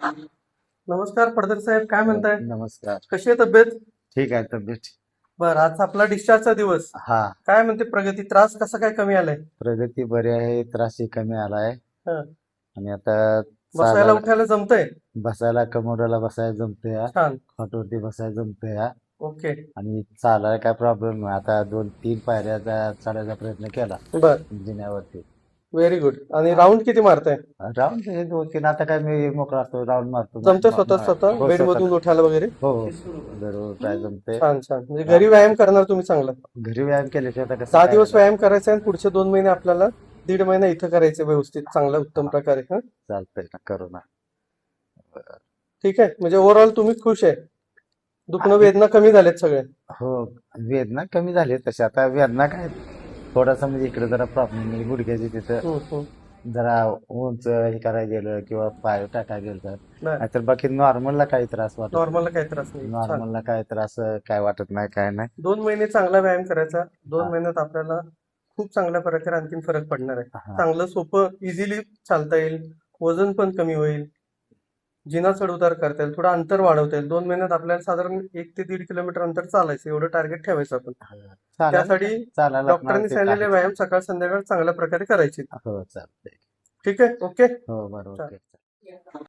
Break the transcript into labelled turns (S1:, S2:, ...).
S1: नमस्कार पडदर साहेब, काय म्हणताय?
S2: नमस्कार.
S1: कशी आहे तब्येत?
S2: ठीक आहे तब्येत.
S1: बरं, आज आपला डिस्चार्जचा दिवस.
S2: हा.
S1: काय म्हणते प्रगती? त्रास कसा काय कमी आलाय?
S2: प्रगती बरी आहे, त्रासही कमी आलाय.
S1: हं.
S2: आणि आता
S1: बसायला
S2: चालायला
S1: उठायला जमतंय?
S2: बसायला कमोडाला बसायला जमते या,
S1: छान.
S2: खाटवरती बसायला जमते या.
S1: ओके.
S2: आणि चालायला काय प्रॉब्लेम नाही. आता 2-3 पायऱ्या चढायचा प्रयत्न केला
S1: बर.
S2: जिन्यावरती.
S1: Very good. आणि राऊंड किती मारताय?
S2: राऊंड हे 2-3 आता काय मी मोकळा असतो, राऊंड मारतो.
S1: जमतंय स्वतः स्वतः
S2: हो,
S1: बेड मधून उठायला वगैरे?
S2: हो हो. जरूर काय जमते.
S1: छान छान. म्हणजे घरी व्यायाम करणार तुम्ही चांगला.
S2: घरी व्यायाम केल्याशिवाय आता कसं
S1: 10
S2: काय
S1: दिवस
S2: होणार?
S1: व्यायाम करायचा आणि पुढचे 2 महिने आपल्याला 1.5 महिना इथं करायचे व्यवस्थित चांगल्या उत्तम प्रकारे. हं.
S2: चालतंय ना, करू ना.
S1: ठीक आहे. म्हणजे ओव्हरऑल तुम्ही खुश आहे? दुखणं वेदना कमी झालेत सगळे?
S2: हो. वेदना कमी झाली तशी. आता वेदना काय थोडासा म्हणजे इकडे जरा प्रॉब्लेम म्हणजे गुडघ्याची तिथं
S1: हम्म, हम्म.
S2: जरा उंच हे करायला गेलं किंवा पाय टाकायला गेलं तर
S1: बर.
S2: नाहीतर बाकी नॉर्मलला काही त्रास वाटत नाही.
S1: नॉर्मलला काही त्रास नाही. छान.
S2: नॉर्मलला काही त्रास काय वाटत नाही, काय नाही.
S1: 2 महिने चांगला व्यायाम करायचा. 2
S2: हा.
S1: महिन्यात आपल्याला खूप चांगल्या प्रकारे आणखीन फरक पडणार आहे.
S2: हा.
S1: चांगलं सोपं इझिली चालता येईल. वजन पण कमी होईल. जिना चढ उतार करता येईल. थोडं अंतर वाढवता येईल. 2 महिन्यात आपल्याला साधारण 1 ते 1.5 किलोमीटर अंतर चालायचं, एवढं टार्गेट ठेवायचं आपण.
S2: चालायला
S1: त्यासाठी
S2: चालायला लागणार
S1: डॉक्टरांनी
S2: ते
S1: सांगितलेले
S2: काय.
S1: व्यायाम सकाळ संध्याकाळ चांगल्या प्रकारे करायचे.
S2: हो चालतंय.
S1: ठीक आहे. ओके.
S2: हो बरोबर.
S1: चालेल.
S2: ओके.